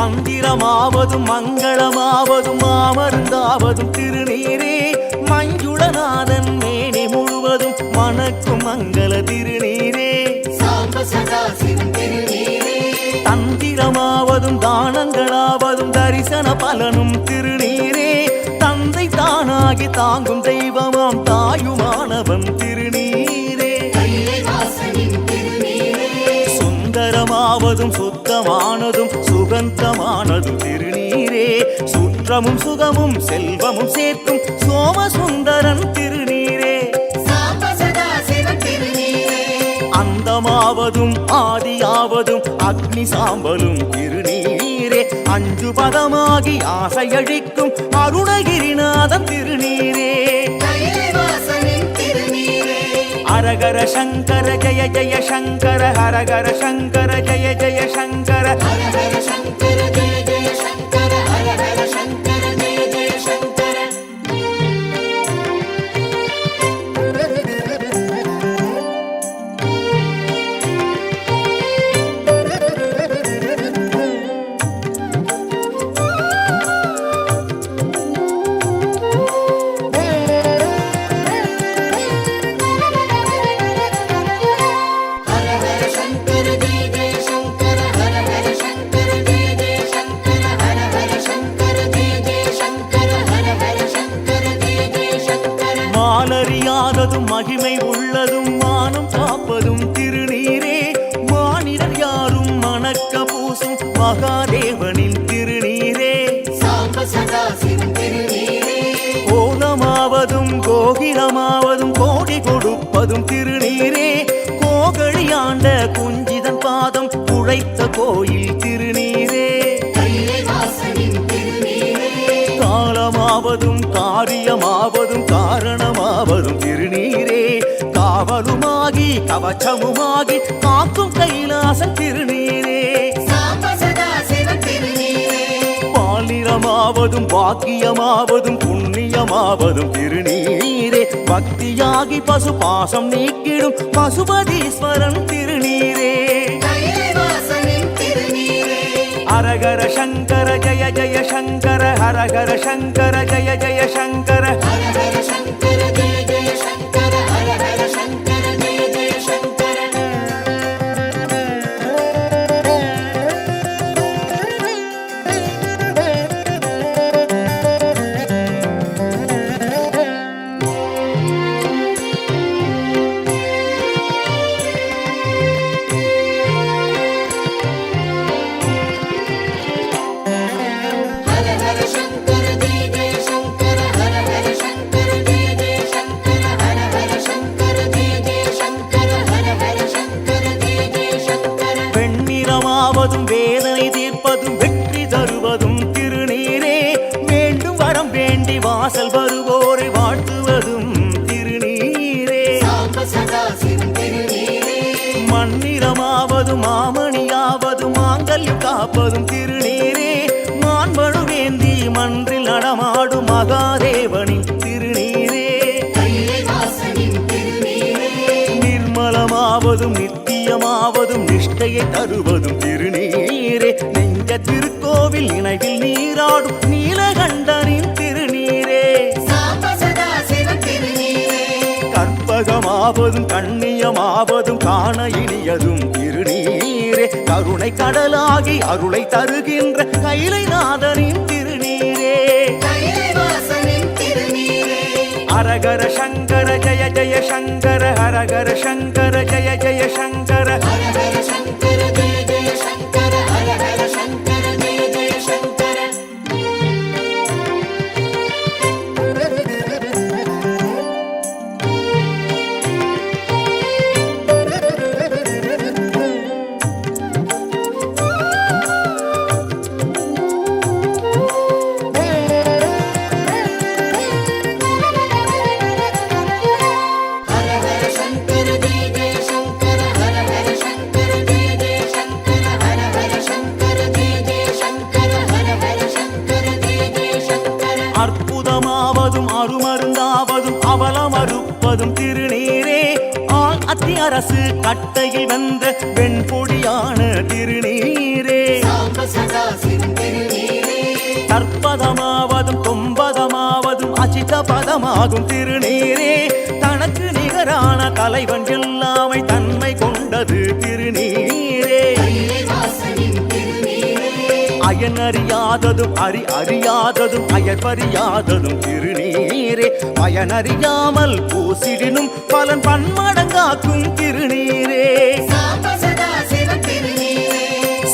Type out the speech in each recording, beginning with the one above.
மந்திரமாவதும் மங்களமாவதும் மாமருந்தாவதும் திருநீரே மஞ்சுளநாதன் மேனி முழுவதும் மணக்கும் மங்கள திருநீரே தந்திரமாவதும் தானங்களாவதும் தரிசன பலனும் திருநீரே தந்தை தானாகி தாங்கும் தெய்வமாம் தாயுமானவன் திருநீரே சுந்தரமாவதும் சுத்தமானதும் சுகந்தமானதும் திருநீரே சுற்றமும் சுகமும் செல்வமும் சேர்க்கும் சோமசுந்தரன் திருநீரே அந்தமாவதும் ஆதியாவதும் அக்னி சாம்பலும் திருநீரே அஞ்சு பதமாகி ஆசையழிக்கும் அருணகிரிநாதன் திருநீரே ஹரஹர சங்கர ஜய ஜய சங்கர ஹரஹர சங்கர ஜய ஜய சங்கர ஹரஹர சங்கர ஜய ஜய சங்கர ஹரஹர சங்கர ஜய ஜய சங்கர மாலறியாததும் மகிமை உள்ளதும் மானம் காப்பதும் திருநீரே மானிடர் யாரும் மணக்க பூசும் மகாதேவனின் திருநீரே கோலமாவதும் கோகிலமாவதும் கோடி கொடுப்பதும் திருநீரே கோகழியாண்ட குஞ்சிதன் பாதம் உழைத்த கோயில் திருநீரே காலமாவதும் காரியமாவதும் காரணமாவதும் திருநீரே காவலுமாகி கவச்சமுமாகி காக்கும் கைலாசம் திருநீரே பாலிரமாவதும் பாக்கியமாவதும் புண்ணியமாவதும் திருநீரே பக்தியாகி பசு பாசம் நீக்கிடும் பசுபதீஸ்வரன் திருநீரே ஹரஹர சங்கர ஜய ஜய சங்கர ஹரஹர சங்கர ஜய ஜய சங்கர ஹரஹர சங்கர ஜய ஜய சங்கர ஹரஹர சங்கர ஜய ஜய சங்கர வேதனை தீர்ப்பதும் வெற்றி தருவதும் திருநீரே வேண்டும் வரம் வேண்டி வாசல் வருவோரை வாழ்த்துவதும் திருநீரே மண்ணிறமாவதும் மாமணியாவதும் மாங்கல்யம் காப்பதும் திருநீரே மான்மழு வேந்தி மன்றில் நடமாடும் மகாதேவனின் திருநீரே நிர்மலமாவதும் நித்தியமாவதும் நிஷ்டையை தருவதும் திருநீரே நெஞ்ச திருக்கோவில் நினைவில் நீராடும் நீலகண்டனின் திருநீரே கற்பகமாவதும் கண்ணியமாவதும் காண இனியதும் திருநீரே கருணை கடலாகி அருளை தருகின்ற கைலைநாதனின் திருநீரே ஹரஹர சங்கர ஜய ஜய சங்கர ஹரஹர சங்கர ஜய ஜய சங்கர ஹரஹர சங்கர ஜய ஜய சங்கர ஹரஹர சங்கர ஜய ஜய சங்கர அற்புதமாவதும் அருமருந்தாவதும் அவலமறுப்பதும் திருநீரே ஆள் அத்தி அரசு கட்டையில் வந்த வெண்பொடியான திருநீரே அற்புதமாகும் திருநீரே. தனக்கு நிகரான தலைவன் எல்லாமை தன்மை கொண்டது திருநீரே. அயன் அறியாததும் அறியாததும் அயற்பறியாததும் திருநீரே. பயனறியாமல் பூசிடினும் பலன் பன்மடங்காக்கும் திருநீரே.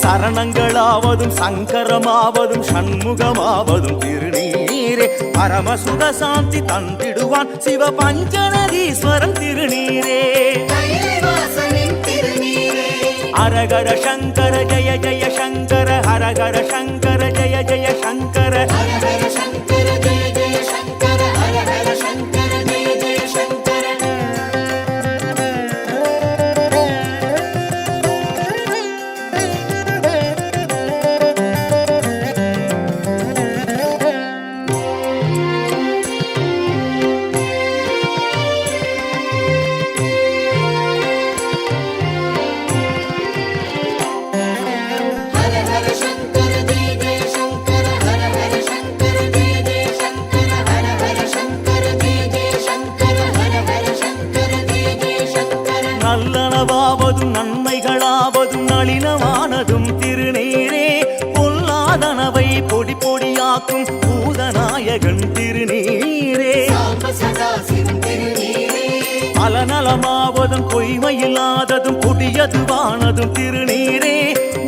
சரணங்களாவதும் சங்கரமாவதும் சண்முகமாவதும் திருநீரே. பரமசுக சாந்தி தந்திடுவான் சிவ பஞ்சநதீஸ்வரன் திருநீரே. ஹரஹர சங்கர ஜய ஜய சங்கர ஹரஹர சங்கர ஜய ஜய சங்கர ஹரஹர சங்கர ஜய ஜய சங்கர ஹரஹர சங்கர ஜய ஜய சங்கர. நல்லனவாவதும் நன்மைகளாவதும் நளினமானதும் திருநீரே. பொல்லாதனவை பொடி பொடியாக்கும் பூதநாயகன் திருநீரே. பலநலமாவதும் பொய்மையில்லாததும் கொடியதுவானதும் திருநீரே.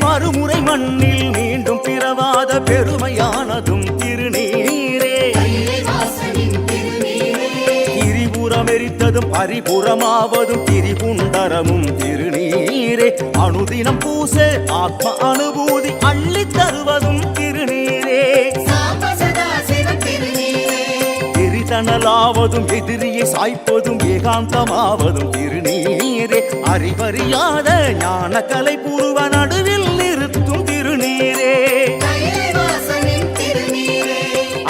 மறுமுறை மண்ணில் மீண்டும் பிறவாத பெருமையானதும் திருநீரே. திரிபுரமெரித்ததும் பரிபுறமாவதும் திரிபுண்டரமும் திருநீரே. அனுதினம் பூச ஆத்ம அனுபூதி அள்ளித் தருவதும் திருநீரே. எரிதனலாவதும் எதிரியை சாய்ப்பதும் ஏகாந்தமாவதும் திருநீரே. அறிவறியாத ஞான கலை பூர்வ நடுவில் நிறுத்தும் திருநீரே.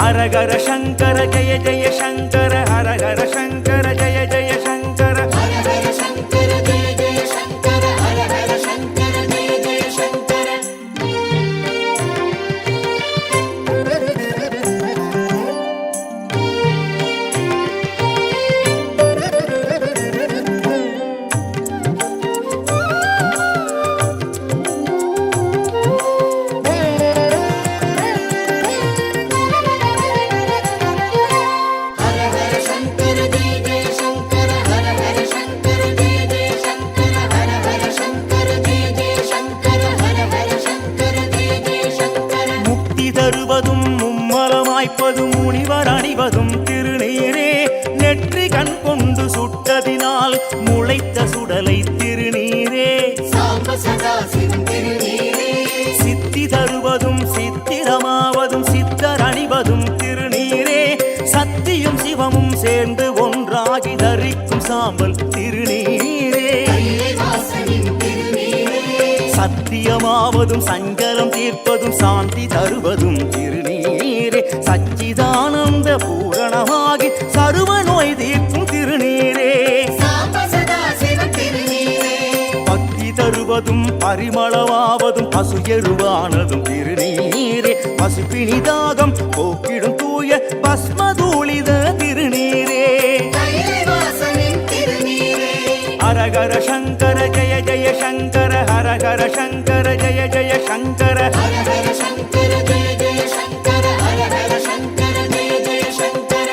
ஹரஹர சங்கர ஜய ஜய சங்கர ஹரஹர சங்கர ஜய ஜய சங்கர ஹரஹர சங்கர ஜய ஜய சங்கர ஹரஹர சங்கர ஜய ஜய சங்கர. தருவதும் மும்மலமாய்ப்பதும் முனிவர் அணிவதும் திருநீரே. நெற்றி கண் கொண்டு சுட்டதினால் முளைத்த சுடலை திருநீரே. சித்தி தருவதும் சித்திரமாவதும் சித்தர் அணிவதும் திருநீரே. சத்தியும் சிவமும் சேர்ந்து ஒன்றாகி தரிக்கும் சாம்பல் திருநீரே. சத்தியமாவதும் சஞ்சலம் தீர்ப்பதும் சாந்தி தருவதும் திருநீரே. சச்சிதானந்த பூரணமாகி சருவ நோய் தீர்க்கும் திருநீரே. பக்தி தருவதும் பரிமளமாவதும் பசு எருவானதும் திருநீரே. பசுப்பிணிதாகம் போக்கிடும் தூய பஸ்மதூளித திருநீரே. ஹரஹர சங்கர ஜய ஜய சங்கர ஹரஹர சங்கர ஜய ஜய சங்கர ஹரஹர சங்கர ஜய ஜய சங்கர ஹரஹர சங்கர ஜய ஜய சங்கர.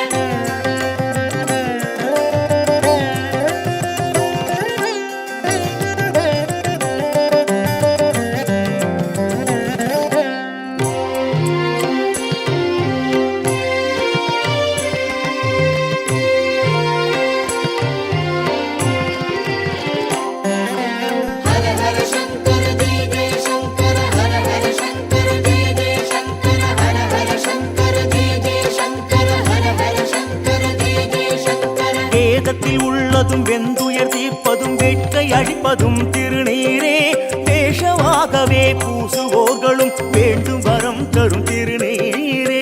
உள்ளதும் வெந்துயர் தீர்ப்பதும் வேட்கை அழிப்பதும் திருநீரே. தேசவாகவே பூசுவோர்களும் வேண்டும் வரம் தரும் திருநீரே.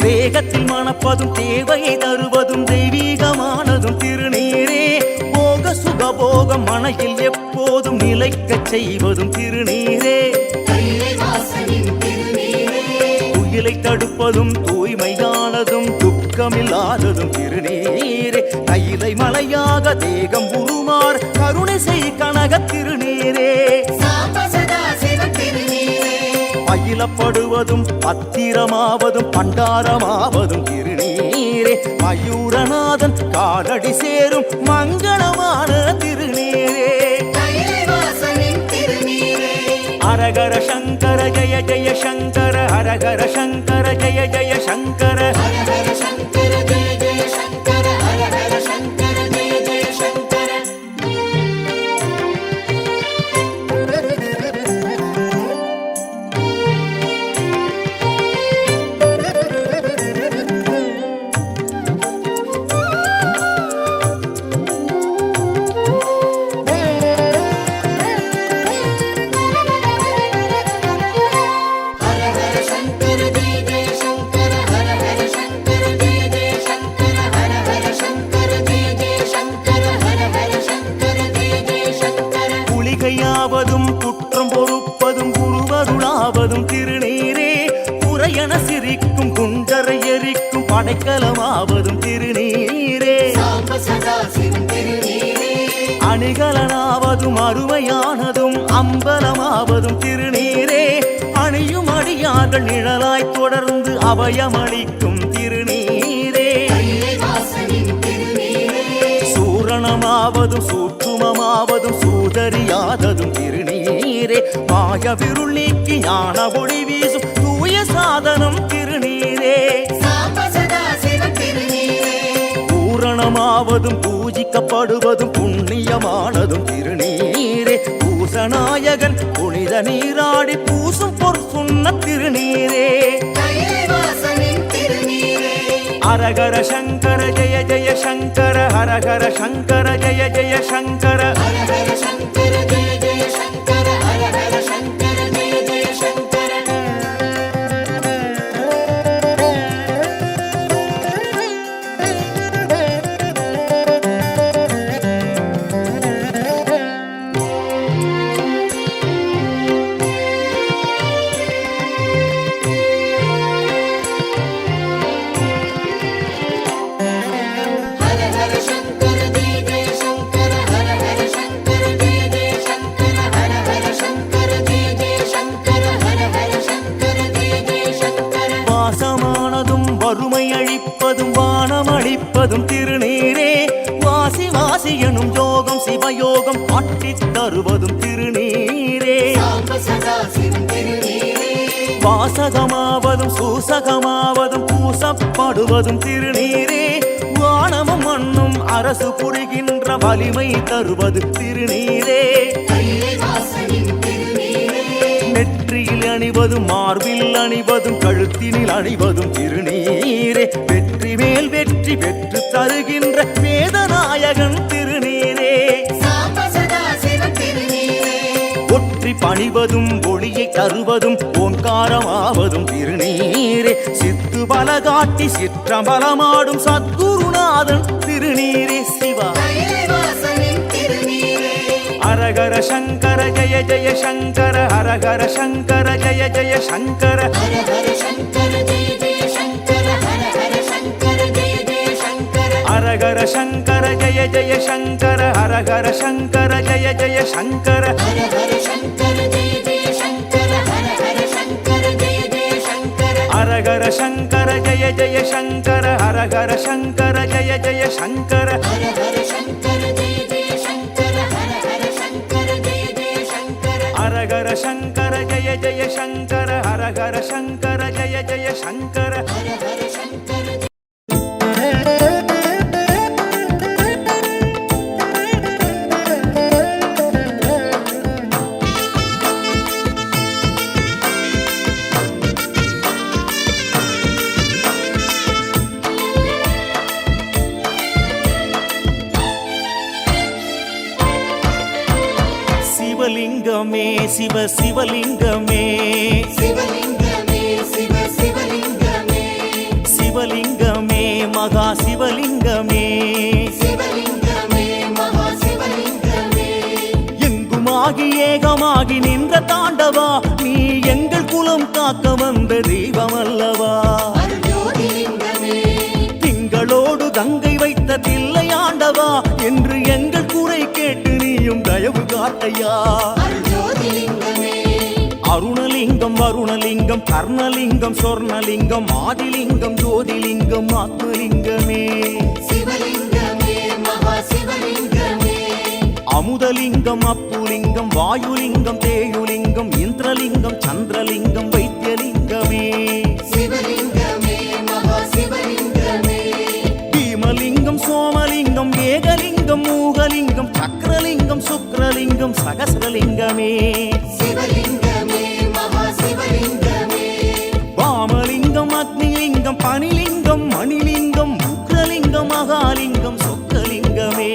வேகத்தில் மணப்பதும் தேவையை தருவதும் தெய்வீகமானதும் திருநீரே. போக சுகபோகம் மனையில் எப்போதும் நிலைக்கச் செய்வதும் திருநீரே. துயிலை தடுப்பதும் தூய்மையானதும் துக்கமில்லாததும் திருநீரே. கையிலை மலையாக தேகம் உருமாறு கருணை செய் கனக திருநீரே. பயிலப்படுவதும் பத்திரமாவதும் பண்டாரமாவதும் திருநீரே. மயூரநாதன் காலடி சேரும் மங்களமான திருநீரே. ஹரஹர சங்கர ஜய ஜய சங்கர ஹரஹர சங்கர ஜய ஜய சங்கர ஹரஹர சங்கர ஜய ஜய சங்கர ஹரஹர சங்கர ஜய ஜய சங்கர. குளிகையாவதும் குற்றம் பொறுப்பதும் குருவருளாவதும் திருநீரே. குறையன சிரிக்கும் குண்டரை எரிக்கும் படைக்கலமாவதும் திருநீரே. அணிகலனாவதும் அருமையானதும் அம்பலமாவதும் திருநீரே. அணியும் அடியார்கள் நிழலாய் தொடர்ந்து அபயமளிக்கும் திருநீரே. சூரணமாவதும் சூற்றுமமாவதும் சூதறியாததும் திருநீரே. மாய விருள் நீக்கி ஞான ஒளி வீசும் தூய சாதனம் திருநீரே. பூரணமாவதும் பூஜிக்கப்படுவதும் புண்ணியமானதும் திருநீரே. பூசநாயகன் புனித நீராடி பூசும் பொற்சுண்ண திருநீரே. ஹரஹர சங்கர ஜய ஜய சங்கர ஹரஹர சங்கர ஜய ஜய சங்கர ஹரஹர சங்கர ஜய ஜய சங்கர ஹரஹர சங்கர ஜய ஜய சங்கர. வறுமை அழிப்பதும் வானம் அளிப்பதும் திருநீரே. வாசி வாசி எனும் யோகம் சிவயோகம் காட்டித் தருவதும் திருநீரே. வாசகமாவதும் சூசகமாவதும் பூசப்படுவதும் திருநீரே. வானமும் மண்ணும் அரசு புரிகின்ற வலிமை தருவது திருநீரே. நெற்றியில் அணிவதும் மார்பில் அணிவதும் கழுத்தினில் அணிவதும் திருநீரே. வெற்றி மேல் வெற்றி பெற்று தருகின்ற வேதநாயகன் திருநீரே. ஒற்றி பணிவதும் ஒளியை தருவதும் ஓங்காரமாவதும் திருநீரே. சித்து பலகாட்டி சிற்றம்பலமாடும் சத்குருநாதன் திருநீரே. சிவா ஹரஹர சங்கர ஜய ஜய சங்கர ஹரஹர சங்கர ஜய ஜய சங்கர ஹரஹர சங்கர ஜய ஜய சங்கர ஹரஹர சங்கர ஜய ஜய சங்கர ஹரஹர சங்கர ஜய ஜய சங்கர ஹரஹர சங்கர ஜய ஜய சங்கர ஹரஹர சங்கர ஜய ஜய சங்கர ஹரஹர சங்கர ஜய ஜய சங்கர ஹரஹர சங்கர ஜய ஜய சங்கர ஹரஹர சங்கர ஜய ஜய சங்கர ஹரஹர சங்கர ஜய ஜய சங்கர ஹரஹர சங்கர ஜய ஜய சங்கர ஹரஹர சங்கர ஜய ஜய சங்கர ஹரஹர சங்கர ஜய ஜய சங்கர ஹரஹர சங்கர. சிவலிங்கமே சிவ சிவலிங்கமே சிவலிங்கமே சிவ சிவலிங்கமே சிவலிங்கமே மகா சிவலிங்கமே சிவலிங்கமே மகா சிவலிங்கமே அண்டமாகி ஏகமாகி நின்ற தாண்டவா நீ எங்கள் குலம் காக்க வந்த தெய்வம் அல்லவா அருள்ஜோதிலிங்கமே திங்களோடு கங்கை வைத்த தில்லை ஆண்டவா என்று எங்கள் குறை கேட்டு நீயும் தயவு காட்டையா அருள்ஜோதிலிங்கமே அருணலிங்கம் வருணலிங்கம் கர்ணலிங்கம் சொர்ணலிங்கம் ஆதிலிங்கம் ஜோதிலிங்கம் ஆத்மலிங்கமே சிவலிங்கமே மகா சிவலிங்கமே அமுதலிங்கம் அப்புலிங்கம் வாயுலிங்கம் தேயுலிங்கம் இந்திரலிங்கம் சந்திரலிங்கம் வைத்தியலிங்கமே சிவலிங்கமே மகா சிவலிங்கமே பீமலிங்கம் சோமலிங்கம் ஏகலிங்கம் மூகலிங்கம் சக்கரலிங்கம் சுக்ரலிங்கம் சகஸ்ரலிங்கமே சிவலிங்கமே மகா சிவலிங்கமே வாமலிங்கம் அக்னிலிங்கம் பனிலிங்கம் மணிலிங்கம் உக்ரலிங்கம் மகாலிங்கம் சொக்கலிங்கமே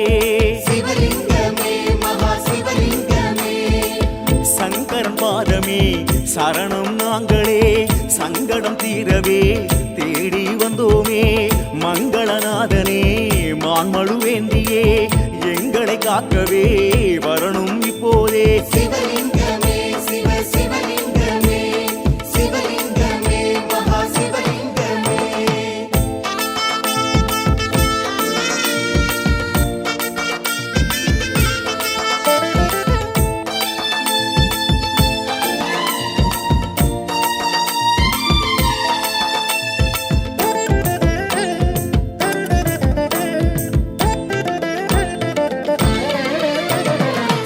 சிவலிங்கமே மகா சிவலிங்கமே சங்கரன் பாதமே சரணம் நாங்களே சங்கடம் தீரவே தேடி வந்தோமே மங்களநாதனே மான்மழுவேந்தியே எங்களை காக்கவே வரணும் இப்போதே சிவலிங்கமே சிவ சிவலிங்கமே சிவலிங்கமே மகா சிவலிங்கமே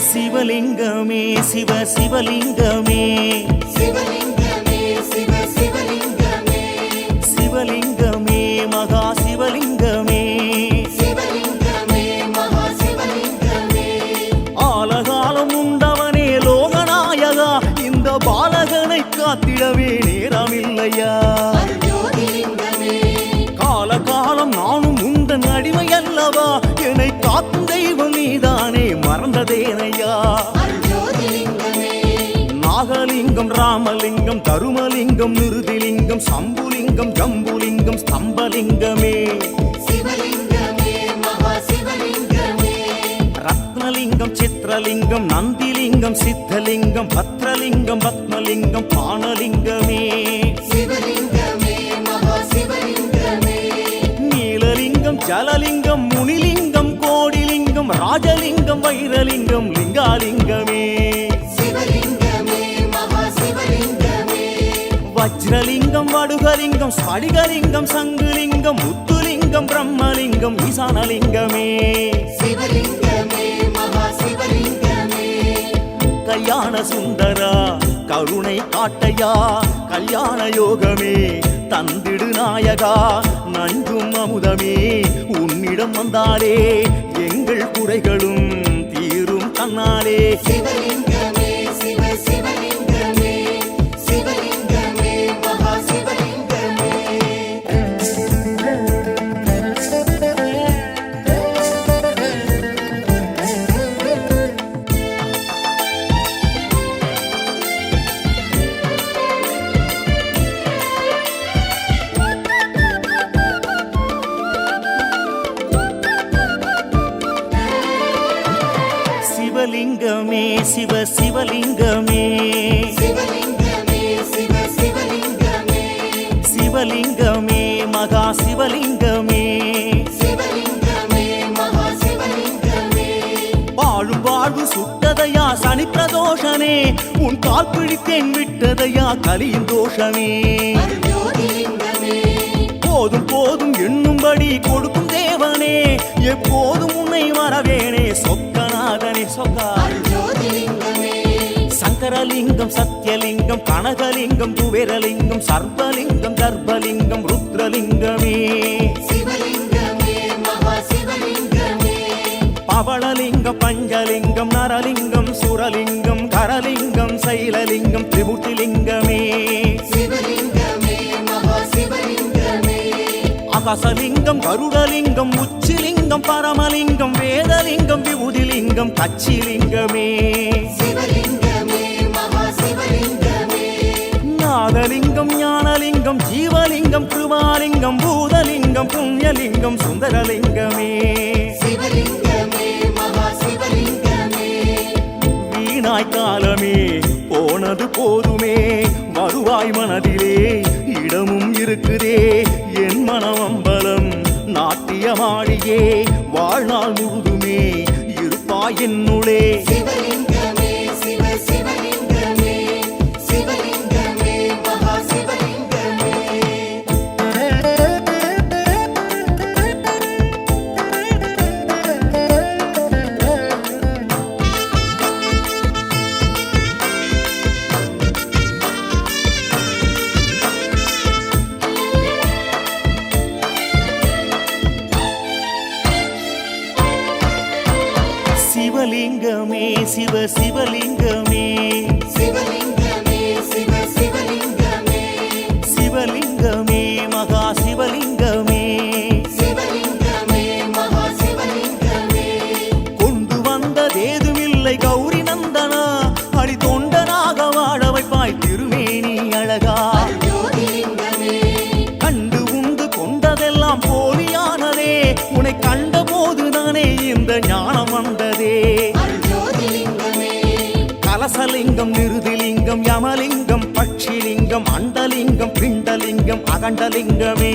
சிவலிங்கமே சிவ சிவலிங்கமே சிவலிங்கமே சிவ சிவலிங்கமே சிவலிங்கமே மகா சிவலிங்கமே சிவலிங்கமே மகா சிவலிங்கமே ஆலகாலம் உண்டவனே லோகநாயகா இந்த பாலகனை காத்திடவே நேரமில்லையா அருள்ஜோதிலிங்கமே காலகாலம் நானும் உந்தன் அடிமை அல்லவா என்னை காக்கும் தெய்வம் நீதானே மறந்ததேனையா அருள்ஜோதிலிங்கமே நாகலிங்கம் ராமலிங்கம் தருமலிங்கம் நிருதிலிங்கம் சம்புலிங்கம் ஜம்புலிங்கம் ஸ்தம்பலிங்கமே சிவலிங்கமே மகா சிவலிங்கமே ரத்னலிங்கம் சித்திரலிங்கம் நந்திலிங்கம் சித்தலிங்கம் பத்ரலிங்கம் பத்மலிங்கம் பானலிங்கமே சிவலிங்கமே மகா சிவலிங்கமே நீலலிங்கம் ஜலலிங்கம் முனிலிங்கம் கோடிலிங்கம் ராஜலிங்கம் வைரலிங்கம் லிங்காலிங்கமே சிவலிங்கமே மகா சிவலிங்கமே வஜ்ரலிங்கம் வடுகலிங்கம் ஸ்படிகலிங்கம் சங்குலிங்கம் முத்துலிங்கம் பிரம்மலிங்கம் ஈசானலிங்கமே சிவலிங்கமே மகா சிவலிங்கமே கல்யாண சுந்தரா கருணை காட்டையா கல்யாண யோகமே தந்திடு நாயகா நஞ்சும் அமுதமே உன்னிடம் வந்தாலே எங்கள் குறைகளும் தீரும் தன்னாலே சிவலிங்கமே சிவ சிவலிங்கமே சிவலிங்கமே மகா சிவலிங்கமே சிவலிங்கமே சிவ சிவலிங்கமே சிவலிங்கமே சிவ சிவலிங்கமே சிவலிங்கமே மகா சிவலிங்கமே சிவலிங்கமே மகா சிவலிங்கமே வாழும் வாழ்வு சுட்டதையா சனி பிரதோஷனே உன் கால் பிடித்தேன் விட்டதையா கலியின் தோஷமே அருள்ஜோதிலிங்கமே போதும் போதும் எண்ணும்படி கொடுக்கும் தேவனே எப்போதும் உன்னை வரவேனே சொக்கநாதனே சொக்கா அருள்ஜோதிலிங்கமே சங்கரலிங்கம் சத்யலிங்கம் கனகலிங்கம் குபேரலிங்கம் சர்வலிங்கம் கர்ப்பலிங்கம் ருத்ரலிங்கமே சிவலிங்கமே மகா சிவலிங்கமே பவளலிங்கம் பஞ்சலிங்கம் நரலிங்கம் சுரலிங்கம் கரலிங்கம் சைலலிங்கம் திரிபுட்டிலிங்கமே சிவலிங்கமே மகா சிவலிங்கமே ஆகாசலிங்கம் கருடலிங்கம் உச்சிலிங்கம் பரமலிங்கம் வேதலிங்கம் விபூதிலிங்கம் கச்சிலிங்கமே சிவலிங்கமே மகா சிவலிங்கமே நாதலிங்கம் ஞானலிங்கம் ஜீவலிங்கம் கிருபாலிங்கம் பூதலிங்கம் புண்ணியலிங்கம் சுந்தரலிங்கமே சிவலிங்கமே மகா சிவலிங்கமே வீணாய் காலமே போனது போதுமே வருவாய் மனதிலே இடமும் இருக்குதே என் மனமம்பலம் நாட்டியமாடியே வாழ்நாள் முழுதுமே இருப்பாய் என்னுளே சிவலிங்கமே சிவ சிவலிங்கமே சிவலிங்கமே மகா சிவலிங்கமே சிவலிங்கமே சிவ சிவலிங்கமே சிவலிங்கமே சிவ சிவலிங்கமே சிவலிங்கமே மகா சிவலிங்கமே சிவலிங்கமே மகா சிவலிங்கமே கொண்டு வந்ததேதுமில்லை கௌரி நந்தனா அடி தொண்டனாக வாழ வைப்பாய் திருமேனி அழகா ஜோதிலிங்கமே கண்டு உண்டு கொண்டதெல்லாம் போலியானதே உன்னை கண்ட போதுதானே இந்த ஞானம் வந்ததே ஜோதிலிங்கமே கலசலிங்கம் நிருதிலிங்கம் யமலிங்கம் பட்சிலிங்கம் அண்டலிங்கம் பிண்டலிங்கம் அகண்டலிங்கமே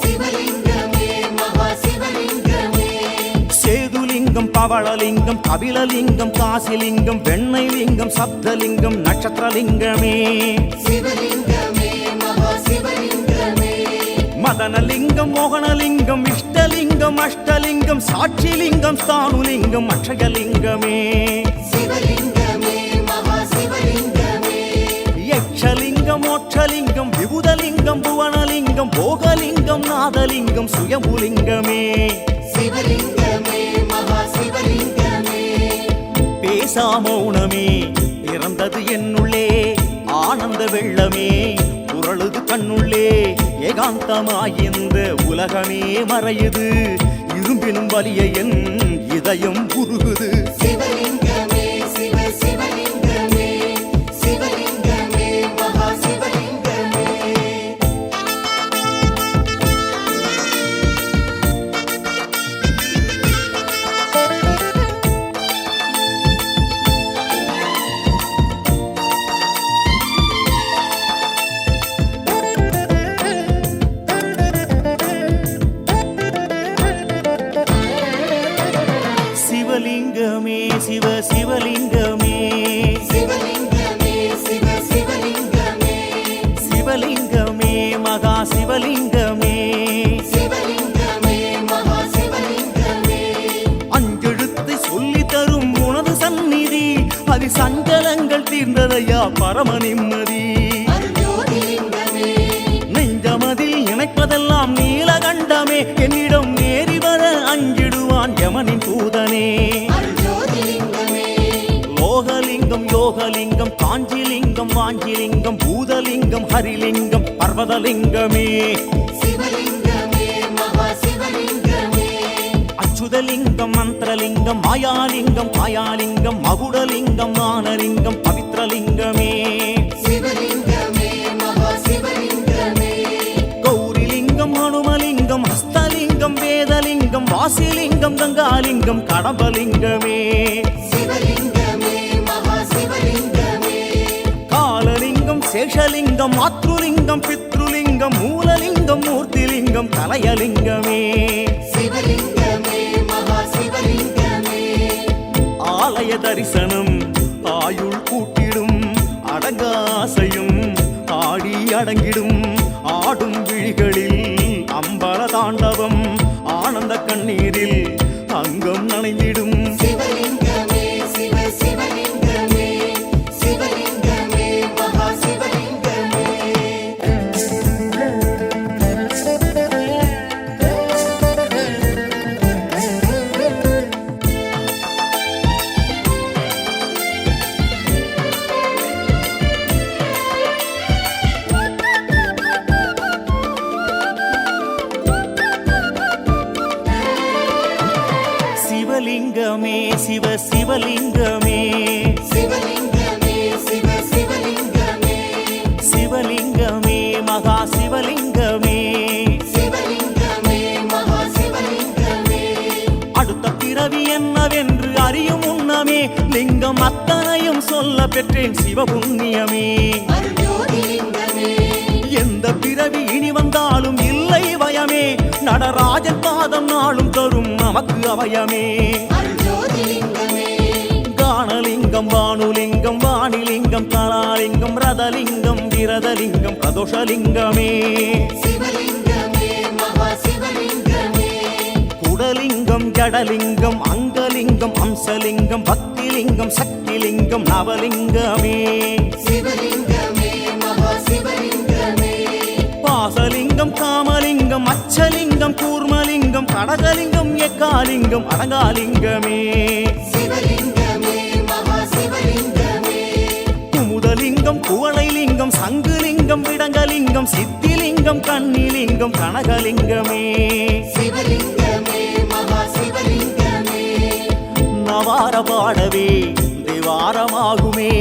சிவலிங்கமே மகா சிவலிங்கமே சேதுலிங்கம் பவளலிங்கம் கபிலலிங்கம் காசிலிங்கம் வெண்ணைலிங்கம் சப்தலிங்கம் நட்சத்திரலிங்கமே சிவலிங்கமே மகா சிவலிங்கமே மதனலிங்கம் மோகனலிங்கம் இஷ்டலிங்கம் அஷ்டலிங்கம் சாட்சிலிங்கம் ஸ்தானுலிங்கம் அக்ஷயலிங்கமே சிவலிங்கமே மகா சிவலிங்கமே யக்ஷலிங்கம் மோட்சலிங்கம் விபுதலிங்கம் புவனலிங்கம் போகலிங்கம் நாதலிங்கம் சுயம்புலிங்கமே சிவலிங்கமே மகா சிவலிங்கமே பேசாமௌனமே பிறந்தது என்னுள்ளே ஆனந்த வெள்ளமே புரளுது கண்ணுள்ளே ஏகாந்தமாய் இந்த உலகமே மறையுது இரும்பினும் வலிய என் இதயம் உருகுது சிவலிங்கமே சிவ சிவலிங்கமே சிவலிங்கமே மகா சிவலிங்கமே சிவலிங்கமே சிவ சிவலிங்கமே சிவலிங்கமே சிவ சிவலிங்கமே சிவலிங்கமே மகா சிவலிங்கமே சிவலிங்கமே மகா சிவலிங்கமே அஞ்செழுத்தை சொல்லி தரும் உனது சந்நிதி அது சஞ்சலங்கள் தீர்ந்ததையா பரம நிம்மதி ஜோதிலிங்கமே நெஞ்சமதில் இணைப்பதெல்லாம் நீலகண்டமே என்னிடம் நேரி வர அஞ்சிடுவான் யமனின் தூதனே ஜோதிலிங்கமே லோகலிங்கம் யோகலிங்கம் காஞ்சிலிங்கம் வாஞ்சிலிங்கம் பூதலிங்கம் ஹரிலிங்கம் பர்வதலிங்கமே சிவலிங்கமே மகா சிவலிங்கமே அச்சுதலிங்கம் மந்திரலிங்கம் மாயாலிங்கம் காயாலிங்கம் மகுடலிங்கம் மானலிங்கம் பவித்ரலிங்கமே சிவலிங்கமே மகா சிவலிங்கமே கௌரிலிங்கம் ஹனுமலிங்கம் ஹஸ்தலிங்கம் வேதலிங்கம் வாசிலிங்கம் கங்காலிங்கம் கடம்பலிங்கமே சிவலிங்கமே மகா சிவலிங்கமே காலலிங்கம் சேஷலிங்கம் மாத்ருலிங்கம் பித்ருலிங்கம் மூலலிங்கம் மூர்த்திலிங்கம் கலயலிங்கமே சிவலிங்கமே மகா சிவலிங்கமே ஆலய தரிசனம் ஆயுள் கூட்டிடும் அடங்காசையும் ஆடி அடங்கிடும் ஆடும் விழிகளில் அம்பல தாண்டவம் ஆனந்த கண்ணீரில் அங்கம் நனைந்திடும் சிவலிங்கமே சிவ சிவலிங்கமே சிவலிங்கமே மகா சிவலிங்கமே சொல்ல பெற்றேன் சிவபுண்ணியமே. அருள்ஜோதிலிங்கமே எந்த பிறவி இனி வந்தாலும் இல்லை பயமே, நடராஜன் பாதம் நாளும் தரும் நமக்கு அவயமே. அருள்ஜோதிலிங்கமே காணலிங்கம் வானுலிங்கம் வாணிலிங்கம் கலாலிங்கம் ரதலிங்கம் விரதலிங்கம் பிரதோஷலிங்கமே. சிவலிங்கமே மகா சிவலிங்கமே குடலிங்கம் ஜடலிங்கம் அங்கலிங்கம் அம்சலிங்கம் பக்திலிங்கம் சக்திலிங்கம் நவலிங்கமே. சிவலிங்கமே மகா சிவலிங்கமே பாசலிங்கம் காமலிங்கம் அச்சலிங்கம் கூர்மலிங்கம் கடகலிங்கம் எக்காலிங்கம் அடங்காலிங்கமே. சிவலிங்கமே மகா சிவலிங்கமே குமுதலிங்கம் குவளைலிங்கம் சங்குலிங்கம் விடங்கலிங்கம் சித்திலிங்கம் கன்னிலிங்கம் கனகலிங்கமே. சிவலிங்கமே மகா சிவலிங்கமே நவார பாடவே தேவாரமாகுமே,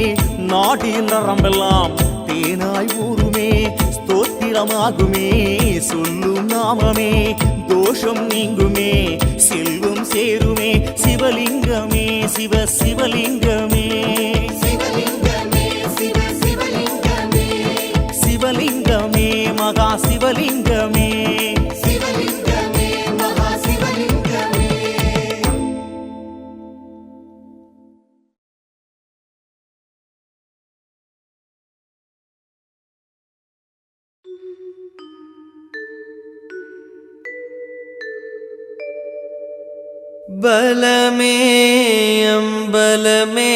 நாட்டின் நரம்பெல்லாம் தேனாய் ஊருமே, ஸ்தோத்திரமாகுமே சொல்லும் நாமமே, தோஷம் நீங்குமே செல்வம் சேருமே. சிவலிங்கமே சிவ சிவலிங்கமே சிவலிங்கமே சிவ சிவலிங்கமே சிவலிங்கமே மகா சிவலிங்கமே. சிவலிங்கமே மகா சிவலிங்கமே பலமே அம்பலமே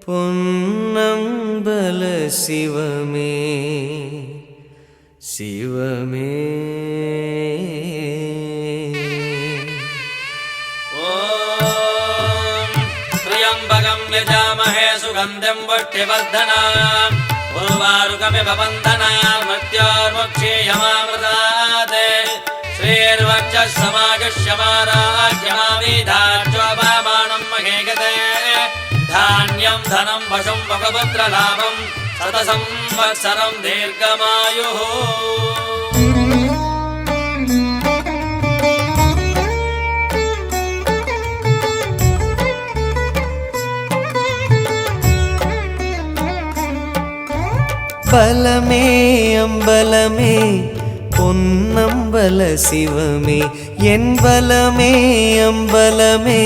பொன்னம்பல சிவமே சிவமே. ஓம் த்ரியம்பகம் யஜாமஹே சுகந்தம் வட்டிவர்தனாம் உர்வாருகமிவ வந்தனாம் மர்த்யோர்முக்ஷேயமாமృతాத் श्रीर्वक्षसमागश्यमाराज्यमाविधार्चोपमानं महेगते धान्यं धनं वशं वपुत्रलाभं शतसंवत्सरं दीर्घमायुः. பலமே அம்பலமே பொன்னம்பல சிவமே என் பலமே அம்பலமே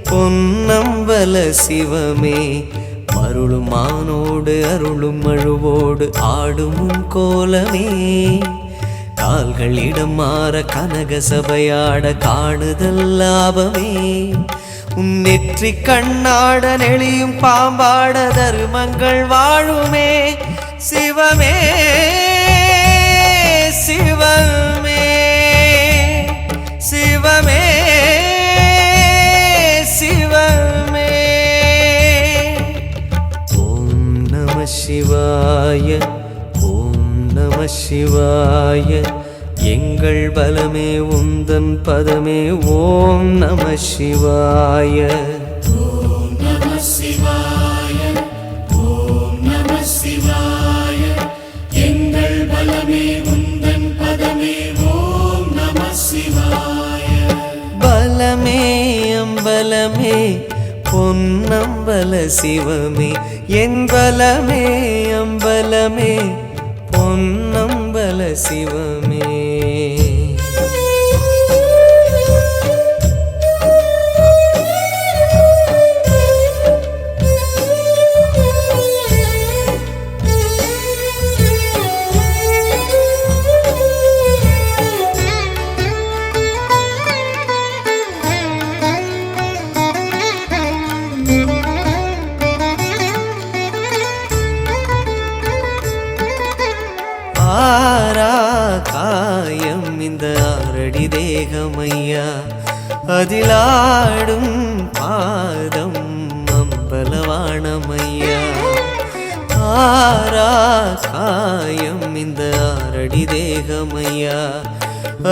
பொன்னம்பல சிவமே. மருளும் மானோடு அருளும் மழுவோடு ஆடும் உன் கோலமே, கால்களிடம் மாற கனக சபையாட காணுதல் லாபமே. உன் நெற்றி கண்ணாட நெளியும் பாம்பாட தர்மங்கள் வாழுமே. சிவமே சிவமே சிவமே சிவமே. ஓம் நம சிவாய ஓம் நம சிவாய எங்கள் பலமே உந்தன் பதமே. ஓம் நம சிவாய ஓம் நம சிவாய ஓம் நம சிவாய எங்கள் பலமே உந்தன் பதமே. ஓம் நம சிவாய பலமே அம்பலமே பொன்னம்பல சிவமே என் பலமே அம்பலமே பொன்னம்பல சிவமே. ஆரா காயம் இந்த ஆரடி தேகமையா, அதிலாடும் பாதம் அம்பலவாணமையா. ஆரா காயம் இந்த ஆரடி தேகமையா,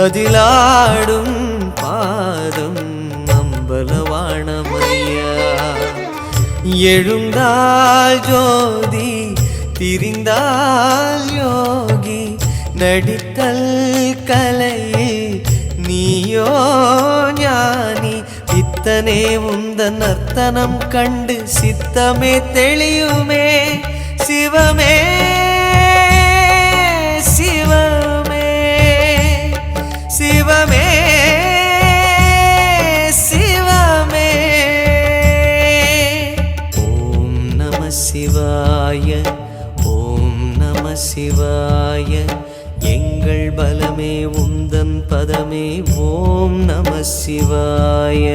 அதிலாடும் பாதம் அம்பலவாணமையா. எழுந்தால் ஜோதி திரிந்தால் யோகி, நடித்தல் கலையில் நீயோ ஞானி, பித்தனே உந்தன் நர்த்தனம் கண்டு சித்தமே தெளியுமே சிவமே சிவமே சிவமே சிவமே ஓம் நம சிவாய ஓம் நம சிவாய எங்கள் பலமே உந்தன் பதமே ஓம் நம சிவாய